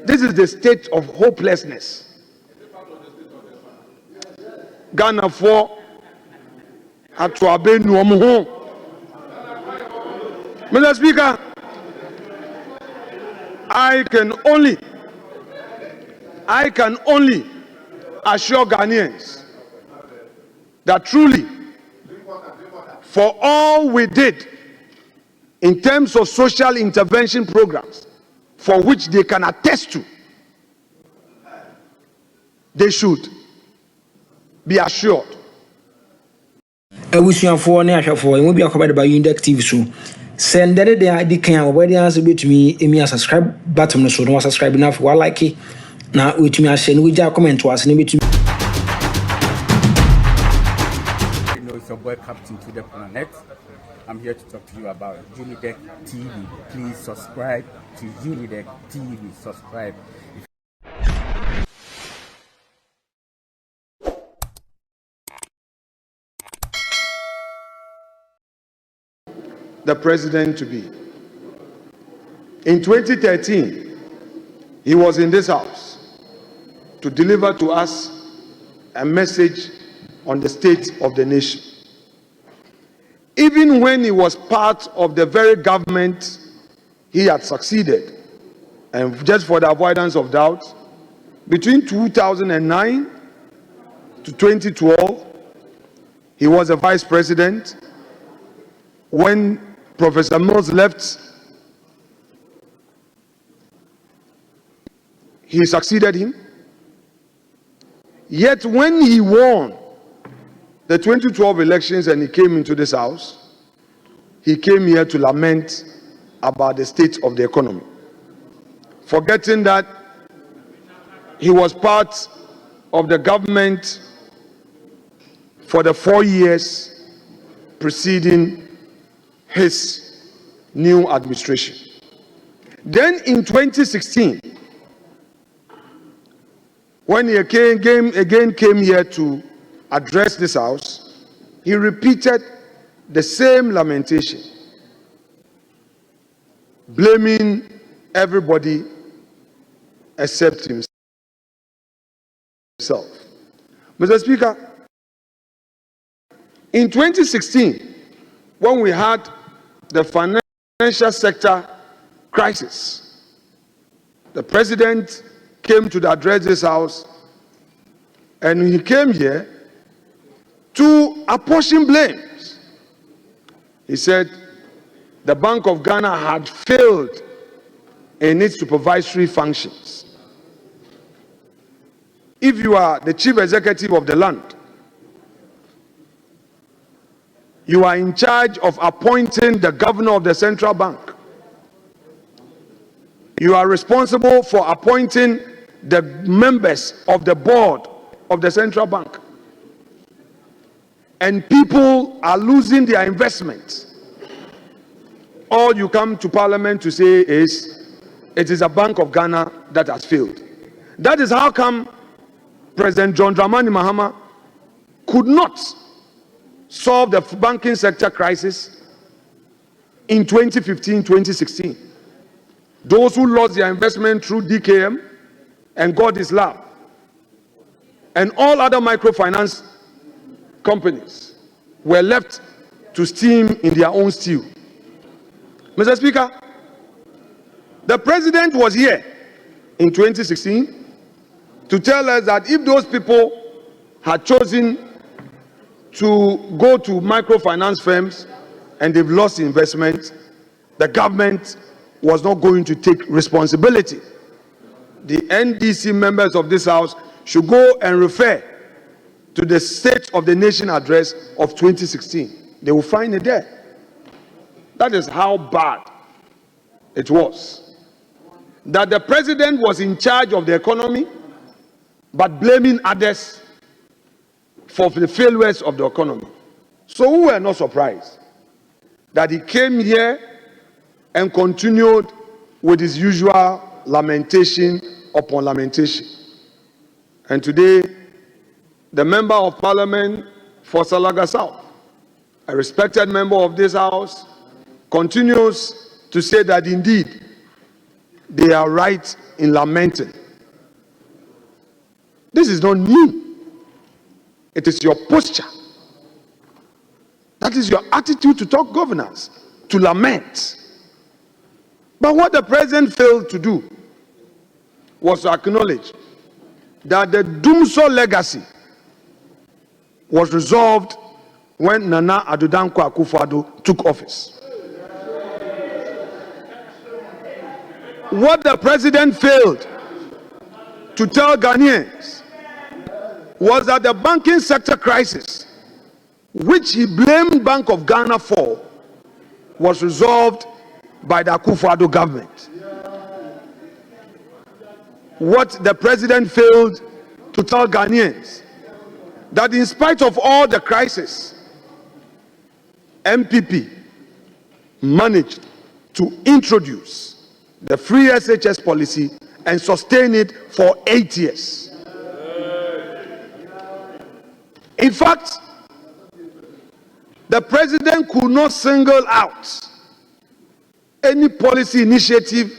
this is the state of hopelessness. Ghana for Atwabe Nuomo. Mr. Speaker, I can only assure Ghanaians that truly, for all we did in terms of social intervention programs, for which they can attest to, they should be assured. Abusuafo ne ahwefo emu bi akobade ba Unidek TV so send the ID can where the answer betumi emi subscribe button no so no subscribe na for like na wetumi a share no we comment to us ne betumi. You know, it's your boy Captain to the Planet. I'm here to talk to you about Unidek TV. Please subscribe to Unidek TV. Subscribe. The president to be. In 2013, he was in this house to deliver to us a message on the state of the nation. Even when he was part of the very government he had succeeded, and just for the avoidance of doubt, between 2009 to 2012, he was a vice president. When Professor Mills left, he succeeded him. Yet when he won the 2012 elections and he came into this house, he came here to lament about the state of the economy, forgetting that he was part of the government for the 4 years preceding his new administration. Then in 2016, when he again came here to address this house, he repeated the same lamentation, blaming everybody except himself. Mr. Speaker, in 2016, when we had the financial sector crisis, the president came to address this house, and he came here to apportion blames. He said the Bank of Ghana had failed in its supervisory functions. If you are the chief executive of the land, you are in charge of appointing the governor of the central bank. You are responsible for appointing the members of the board of the central bank. And people are losing their investments. All you come to parliament to say is, it is a Bank of Ghana that has failed. That is how come Prez.John Mahama could not solve the banking sector crisis in 2015-2016. Those who lost their investment through DKM and God is love, and all other microfinance companies were left to steam in their own stew. Mr. Speaker, the president was here in 2016 to tell us that if those people had chosen to go to microfinance firms and they've lost investment, the government was not going to take responsibility. The NDC members of this house should go and refer to the State of the Nation address of 2016. They will find it there. That is how bad it was. That the president was in charge of the economy, but blaming others for the failures of the economy. So we were not surprised that he came here and continued with his usual lamentation upon lamentation. And today, the member of parliament for Salaga South, a respected member of this house, continues to say that indeed they are right in lamenting. This is not new. It is your posture. That is your attitude to talk governance, to lament. But what the president failed to do was to acknowledge that the Dumso legacy was resolved when Nana Addo Dankwa Akufo-Addo took office. What the president failed to tell Ghanaians was that the banking sector crisis, which he blamed Bank of Ghana for, was resolved by the Akufo-Addo government. What the president failed to tell Ghanaians, that in spite of all the crisis, MPP managed to introduce the free SHS policy and sustain it for 8 years. In fact, the president could not single out any policy initiative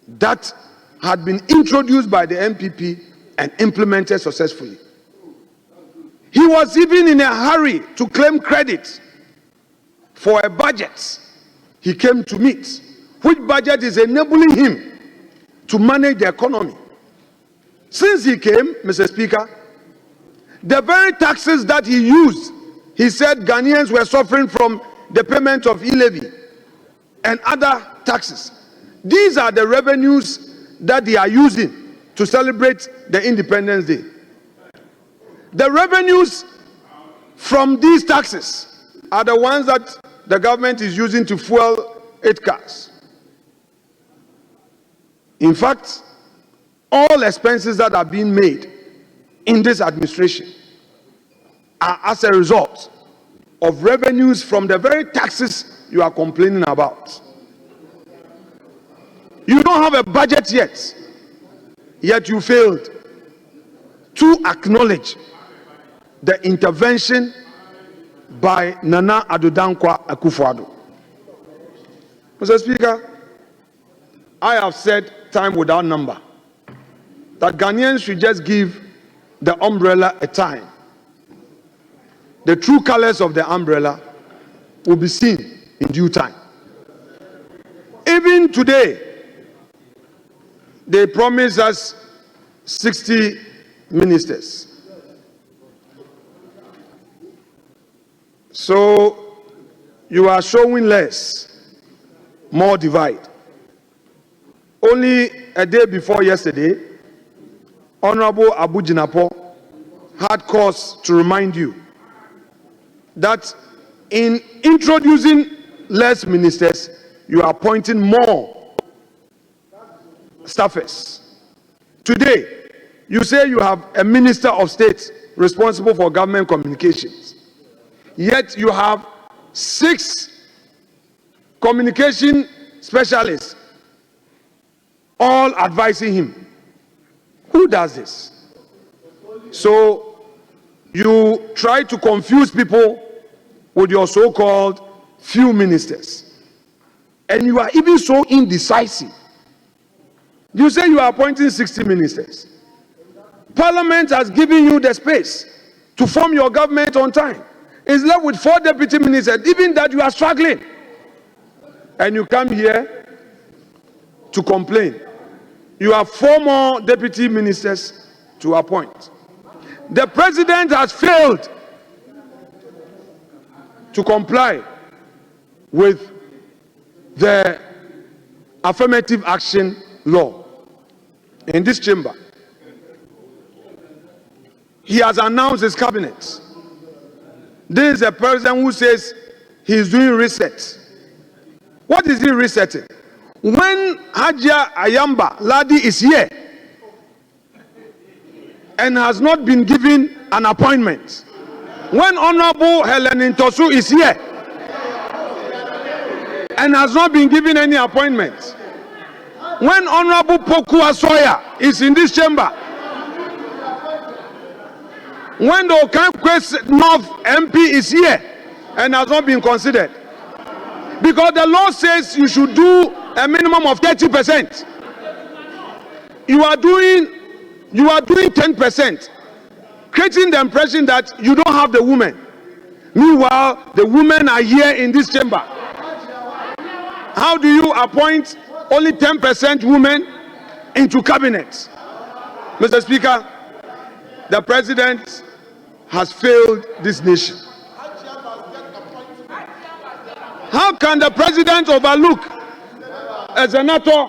that had been introduced by the MPP and implemented successfully. He was even in a hurry to claim credit for a budget he came to meet, which budget is enabling him to manage the economy. Since he came, Mr. Speaker, the very taxes that he used, he said Ghanaians were suffering from the payment of e-levy and other taxes. These are the revenues that they are using to celebrate the Independence Day. The revenues from these taxes are the ones that the government is using to fuel its cars. In fact, all expenses that are being made in this administration are as a result of revenues from the very taxes you are complaining about. You don't have a budget yet you failed to acknowledge the intervention by Nana Addo Dankwa Akufo-Addo. Mr. Speaker, I have said time without number that Ghanaians should just give the umbrella a time. The true colors of the umbrella will be seen in due time. Even today, they promise us 60 ministers. So you are showing less, more divide. Only a day before yesterday, Honorable Abu Jinapo had cause to remind you that in introducing less ministers, you are appointing more staffers. Today, you say you have a minister of state responsible for government communications. Yet you have 6 communication specialists all advising him. Who does this? So you try to confuse people with your so-called few ministers. And you are even so indecisive. You say you are appointing 60 ministers. Parliament has given you the space to form your government on time. It's left with 4 deputy ministers, even that you are struggling. And you come here to complain. You have 4 more deputy ministers to appoint. The president has failed to comply with the affirmative action law in this chamber. He has announced his cabinet. This is a person who says he is doing reset. What is he resetting? When Hajia Ayamba Ladi is here and has not been given an appointment, when Honorable Helen Ntosu is here and has not been given any appointment, when Honorable Poku Asoya is in this chamber, when the Okankwe North MP is here and has not been considered, because the law says you should do a minimum of 30%. You are doing 10%, creating the impression that you don't have the women. Meanwhile, the women are here in this chamber. How do you appoint only 10% women into cabinet? Mr. Speaker, the president has failed this nation. How can the president overlook a Senator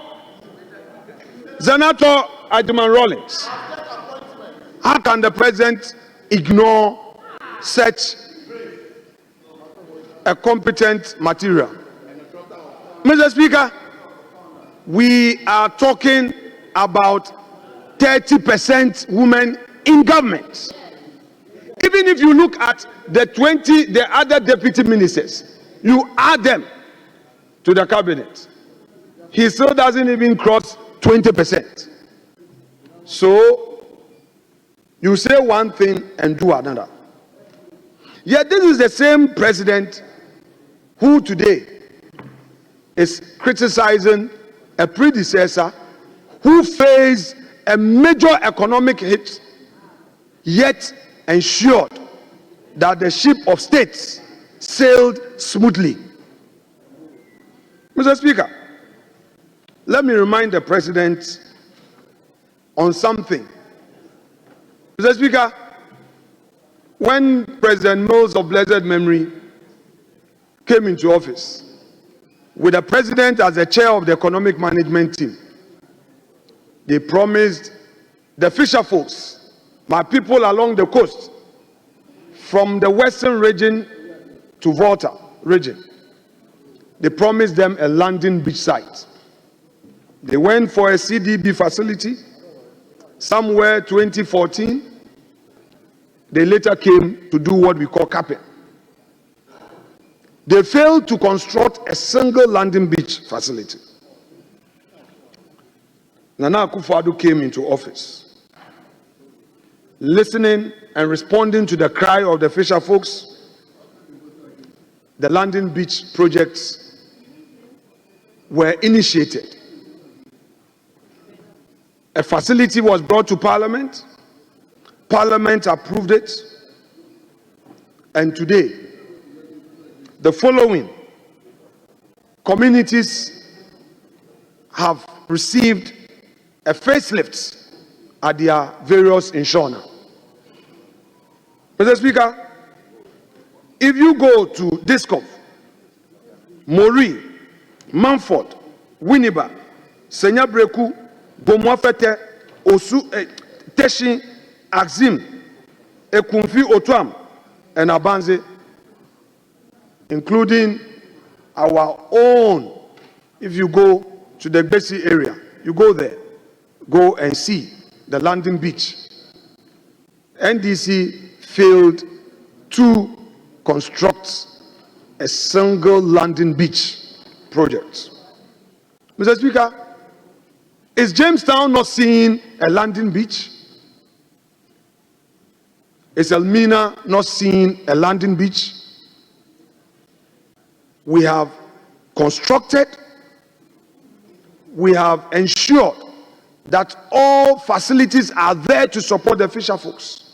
Adman Rawlings? How can the president ignore such a competent material? Mr. Speaker, we are talking about 30% women in government. Even if you look at the other deputy ministers, you add them to the cabinet, he still doesn't even cross 20%. So you say one thing and do another. Yet this is the same president who today is criticizing a predecessor who faced a major economic hit, yet ensured that the ship of states sailed smoothly. Mr. Speaker, let me remind the president on something. Mr. Speaker, when President Mills of blessed memory came into office, with the president as the chair of the economic management team, they promised the fisher folks, my people along the coast, from the western region to Volta region, they promised them a landing beach site. They went for a CDB facility somewhere 2014. They later came to do what we call capping. They failed to construct a single landing beach facility. Nana Akufo-Addo came into office, listening and responding to the cry of the fisher folks. The landing beach projects were initiated. A facility was brought to Parliament. Parliament approved it. And today, the following communities have received a facelift at their various insurance. Mr. Speaker, if you go to Discof, Mori, Manford, Winneba, Senyabreku, Bomwafete, Osu, Teshin, Axim, Ekumfi Otwam, and Abanze, including our own, if you go to the Gbesi area, you go there, go and see the landing beach. NDC failed to construct a single landing beach project. Mr. Speaker, is Jamestown not seeing a landing beach? Is Elmina not seeing a landing beach? We have constructed, we have ensured that all facilities are there to support the fisher folks.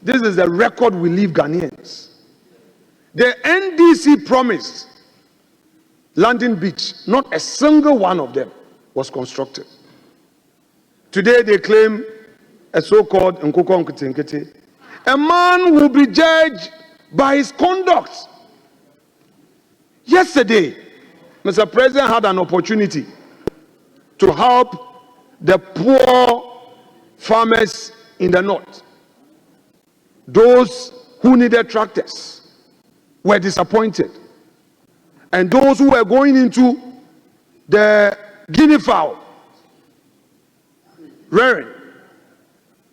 This is the record we leave Ghanaians. The NDC promised landing beach, not a single one of them was constructed. Today they claim a so-called Nkoko Nkete. A man will be judged by his conduct. Yesterday, Mr. President had an opportunity to help the poor farmers in the north. Those who needed tractors were disappointed. And those who were going into the guinea fowl rearing,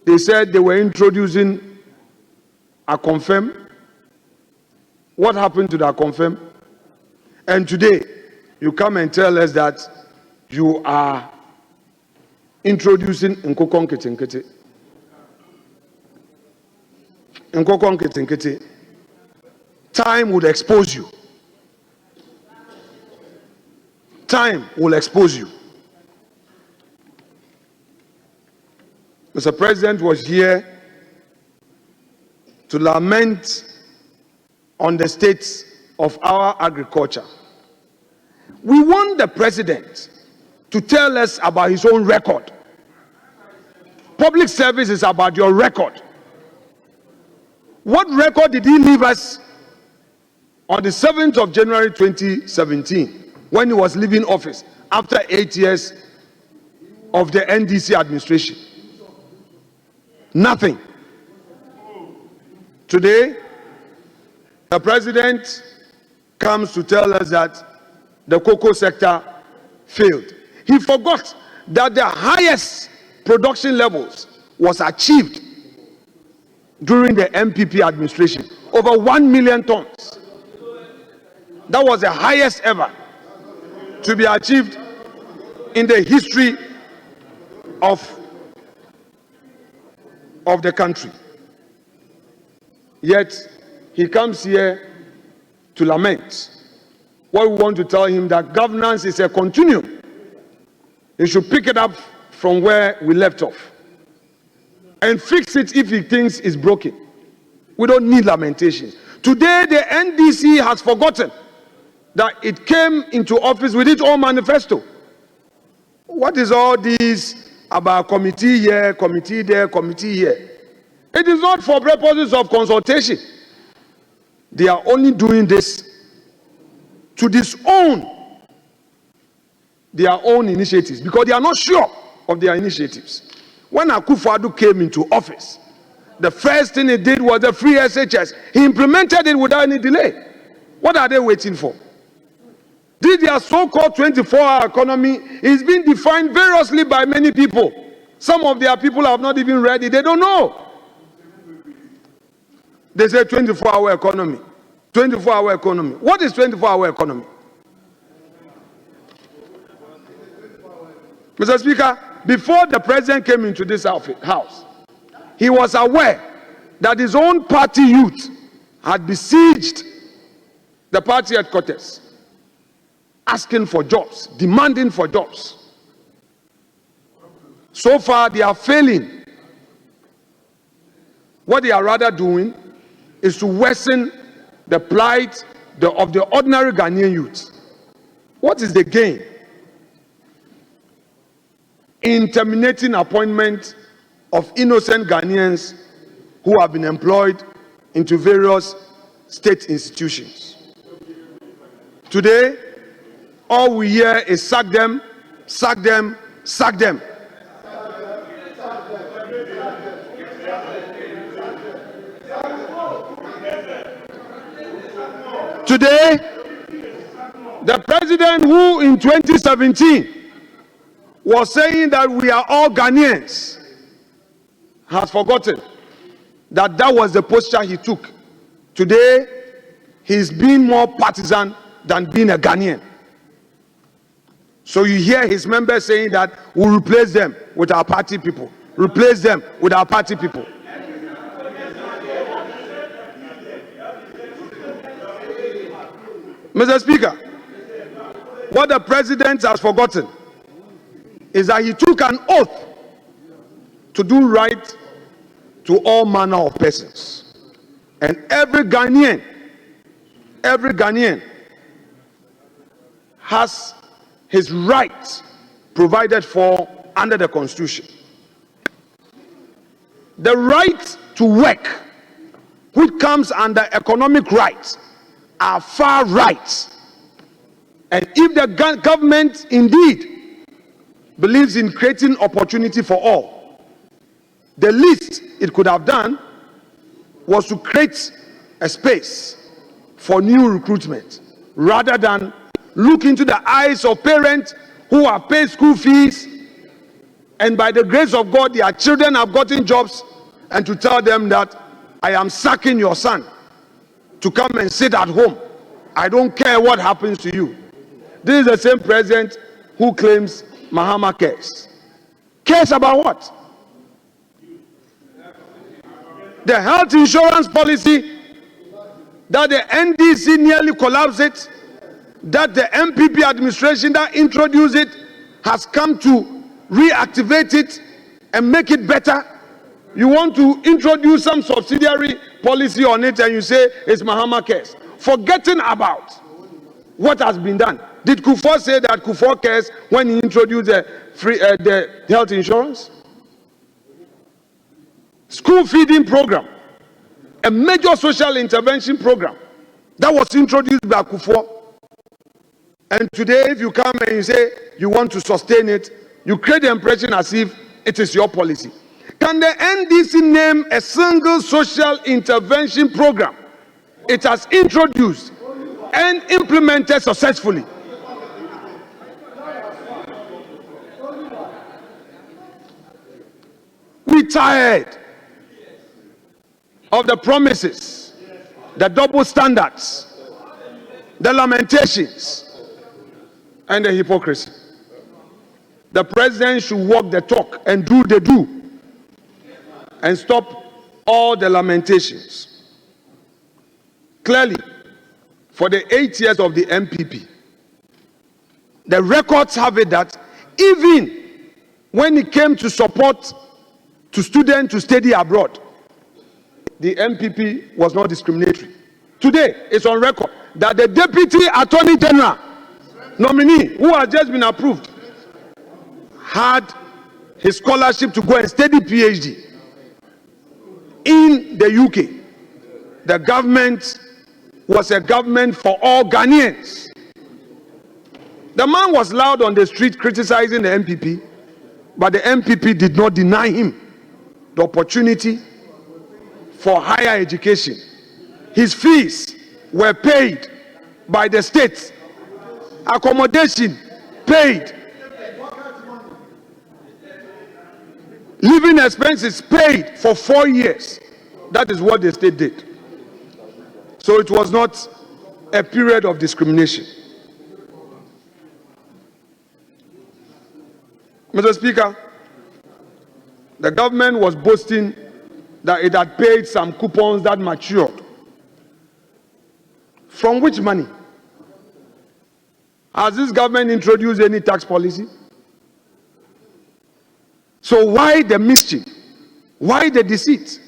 they said they were introducing a confirm. What happened to that confirm? And today, you come and tell us that you are introducing Nkoko Nkete. Nkoko Nkete. Time would expose you. time will expose you. Mr. President was here to lament on the state of our agriculture. We want the president to tell us about his own record. Public service is about your record. What record did he leave us on the 7th of January 2017 when he was leaving office after 8 years of the NDC administration? Nothing. Today, the president comes to tell us that the cocoa sector failed. He forgot that the highest production levels was achieved during the MPP administration, over 1 million tons. That was the highest ever to be achieved in the history of the country. Yet he comes here to lament. What we want to tell him that governance is a continuum. He should pick it up from where we left off and fix it if he thinks it's broken. We don't need lamentations. Today, the NDC has forgotten that it came into office with its own manifesto. What is all this about committee here, committee there, committee here? It is not for purposes of consultation. They are only doing this to disown their own initiatives because they are not sure of their initiatives. When Akufo-Addo came into office, the first thing he did was the free SHS. He implemented it without any delay. What are they waiting for? Their so-called 24-hour economy is being defined variously by many people. Some of their people have not even read it. They don't know. They say 24-hour economy. 24-hour economy. What is 24-hour economy? Mr. Speaker, before the president came into this house, he was aware that his own party youth had besieged the party headquarters, asking for jobs, demanding for jobs. So far, they are failing. What they are rather doing is to worsen the plight of the ordinary Ghanaian youth. What is the gain in terminating appointment of innocent Ghanaians who have been employed into various state institutions? Today, all we hear is sack them, sack them, sack them. Today, the president who in 2017 was saying that we are all Ghanaians has forgotten that that was the posture he took. Today, he's being more partisan than being a Ghanaian. So you hear his members saying that we'll replace them with our party people. Replace them with our party people. Mr. Speaker, what the president has forgotten is that he took an oath to do right to all manner of persons. And every Ghanaian has his rights provided for under the Constitution. The right to work, which comes under economic rights, are far rights. And if the government indeed believes in creating opportunity for all, the least it could have done was to create a space for new recruitment rather than look into the eyes of parents who have paid school fees and by the grace of God their children have gotten jobs, and to tell them that I am sacking your son to come and sit at home. I don't care what happens to you. This is the same president who claims Mahama cares. Cares about what? The health insurance policy that the NDC nearly collapsed it, that the MPP administration that introduced it has come to reactivate it and make it better. You want to introduce some subsidiary policy on it and you say it's Mahama cares, forgetting about what has been done. Did Kufuor say that Kufuor cares when he introduced the health insurance? School feeding program, a major social intervention program that was introduced by Kufuor. And today, if you come and you say you want to sustain it, you create the impression as if it is your policy. Can the NDC name a single social intervention program it has introduced and implemented successfully? We tired of the promises, the double standards, the lamentations, and the hypocrisy. The president should walk the talk and do the do, and stop all the lamentations. Clearly, for the 8 years of the MPP, the records have it that even when it came to support to students to study abroad, the MPP was not discriminatory. Today, it's on record that the Deputy Attorney General nominee, who has just been approved, had his scholarship to go and study PhD in the UK. The government was a government for all Ghanaians. The man was loud on the street criticizing the MPP, but the MPP did not deny him the opportunity for higher education. His fees were paid by the state, accommodation paid, living expenses paid for 4 years. That is what the state did. So it was not a period of discrimination. Mr. Speaker, the government was boasting that it had paid some coupons that matured. From which money? Has this government introduced any tax policy? So why the mischief? Why the deceit?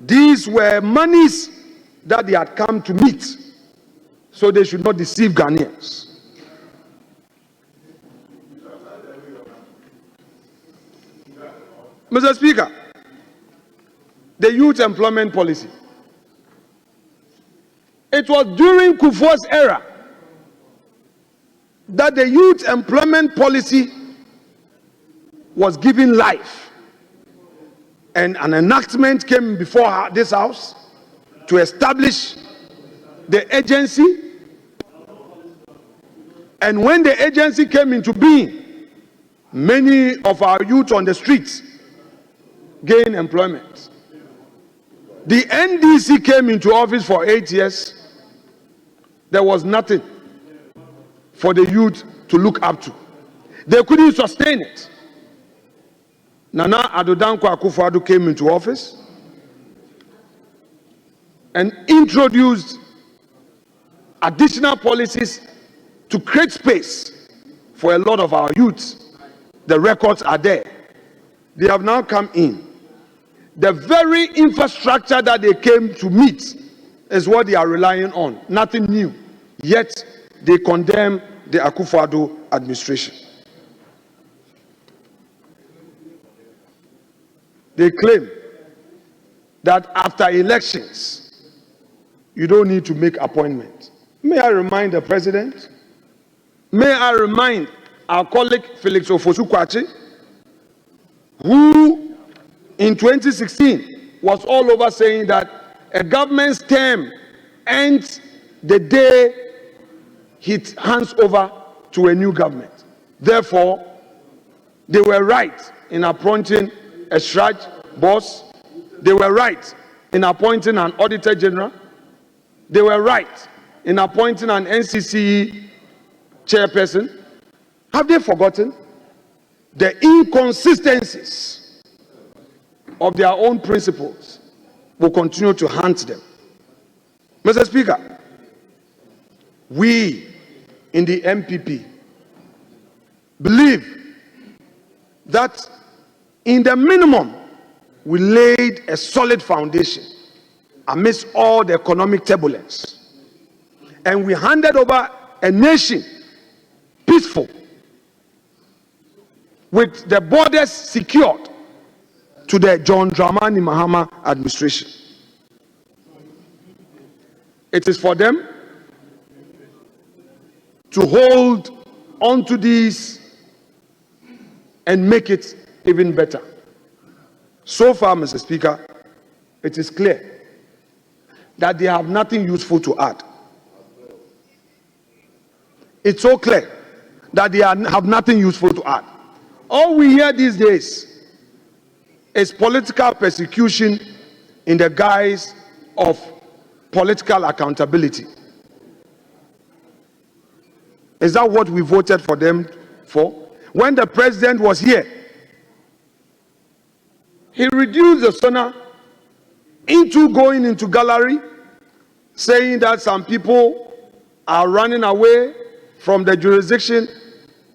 These were monies that they had come to meet, so they should not deceive Ghanaians. Mr. Speaker, the youth employment policy. It was during Kufuor's era that the youth employment policy was given life, and an enactment came before this house to establish the agency. And when the agency came into being, many of our youth on the streets gained employment. The NDC came into office for 8 years. There was nothing for the youth to look up to. They couldn't sustain it. Nana Addo Dankwa Akufo-Addo came into office and introduced additional policies to create space for a lot of our youths. The records are there. They have now come in. The very infrastructure that they came to meet is what they are relying on. Nothing new. Yet they condemn the Akufo-Addo administration. They claim that after elections, you don't need to make appointments. May I remind the president? May I remind our colleague Felix Ofosu-Kwakye, who in 2016 was all over saying that a government's term ends the day it hands over to a new government. Therefore, they were right in appointing a Shraj boss. They were right in appointing an Auditor General. They were right in appointing an NCC chairperson. Have they forgotten the inconsistencies of their own principles? Will continue to haunt them. Mr. Speaker, we in the MPP believe that in the minimum we laid a solid foundation amidst all the economic turbulence, and we handed over a nation peaceful with the borders secured to the John Dramani Mahama administration. It is for them to hold on to these and make it even better. So far, Mr. Speaker, it is clear that they have nothing useful to add. It's so clear that they have nothing useful to add. All we hear these days is political persecution in the guise of political accountability. Is that what we voted for them for? When the president was here, he reduced the SONA into going into gallery, saying that some people are running away from the jurisdiction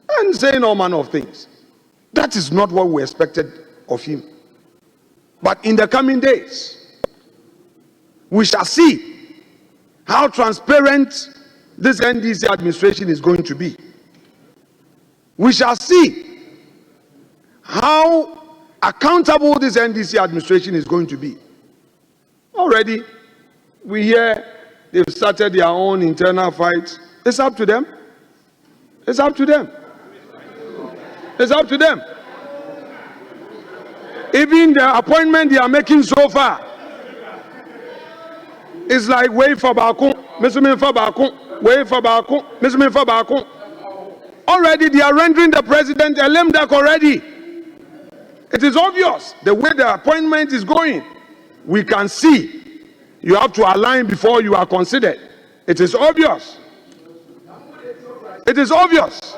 and saying all manner of things. That is not what we expected of him. But in the coming days, we shall see how transparent this NDC administration is going to be. We shall see how accountable this NDC administration is going to be. Already, we hear they've started their own internal fight. It's up to them. It's up to them. It's up to them. Even the appointment they are making so far is like wait for Baku, Mr. for Baku, wait for Baku, Mr. for Baku. Already they are rendering the president a lame duck already. It is obvious the way the appointment is going. We can see you have to align before you are considered. It is obvious. It is obvious.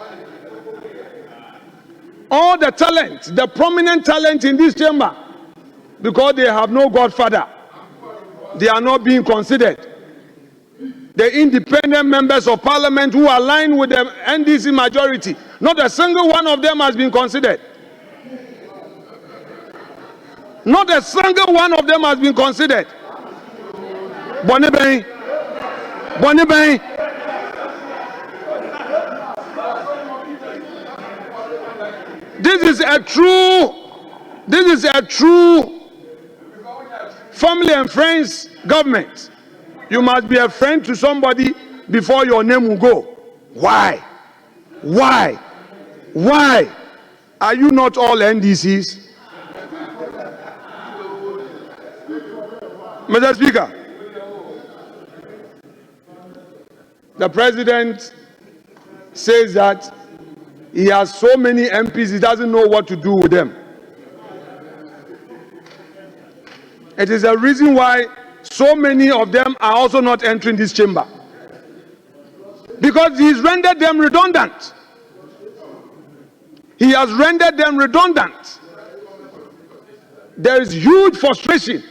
All the talent, the prominent talent in this chamber, because they have no godfather, they are not being considered. The independent members of parliament who align with the NDC majority, not a single one of them has been considered. Not a single one of them has been considered. Bonnie Bain. Bonnie Bain. This is a true family and friends government. You must be a friend to somebody before your name will go. Why? Why? Why? Are you not all NDCs? Mr. Speaker, the president says that he has so many MPs, he doesn't know what to do with them. It is a reason why so many of them are also not entering this chamber. Because he's rendered them redundant. He has rendered them redundant. There is huge frustration.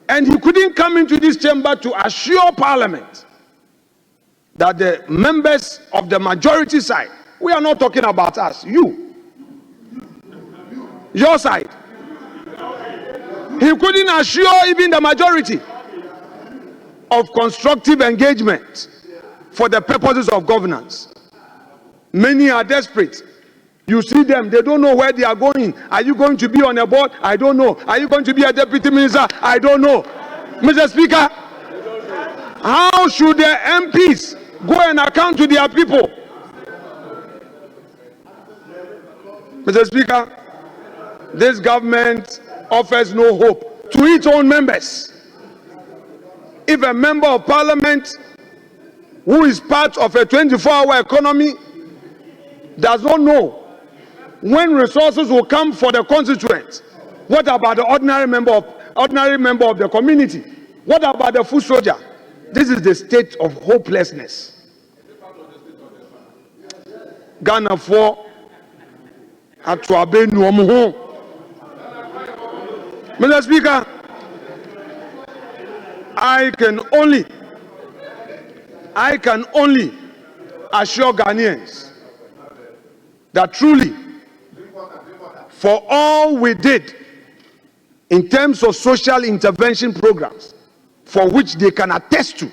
And he couldn't come into this chamber to assure Parliament that the members of the majority side, we are not talking about us, you, your side. He couldn't assure even the majority of constructive engagement for the purposes of governance. Many are desperate. You see them, they don't know where they are going. Are you going to be on a board? I don't know. Are you going to be a deputy minister? I don't know. Mr. Speaker, how should the MPs go and account to their people? Mr. Speaker, this government offers no hope to its own members. If a member of parliament who is part of a 24-hour economy does not know when resources will come for the constituents, what about the ordinary member of the community? What about the foot soldier? This is the state of hopelessness. Ghana for Atuabe Nuomuho. Mr. Speaker, I can only assure Ghanaians that truly, for all we did in terms of social intervention programs, for which they can attest to,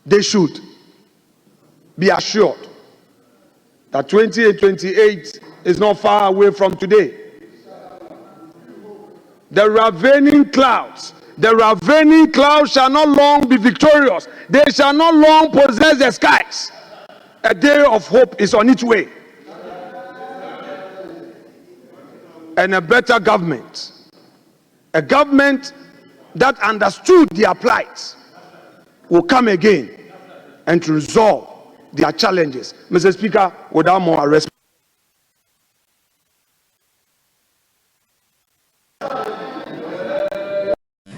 they should be assured that 2028 is not far away from today. The ravening clouds shall not long be victorious. They shall not long possess the skies. A day of hope is on its way. And a better government, a government that understood their plight, will come again and to resolve their challenges. Mr. Speaker, without more arrest.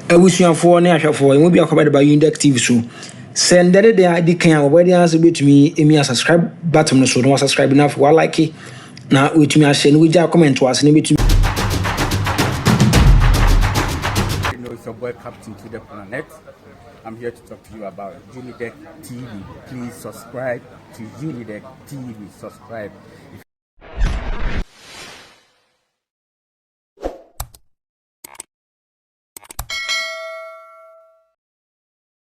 abusuafoɔ ne ahwɛfoɔ ɛmu bi akɔbɛde ba Unidek TV so send the day I can already answer to me a subscribe button so no subscribe enough while like it now with me I share we just comment to us and it's your boy Captain to the Planet. I'm here to talk to you about Unidek TV. Please subscribe to Unidek TV. Subscribe.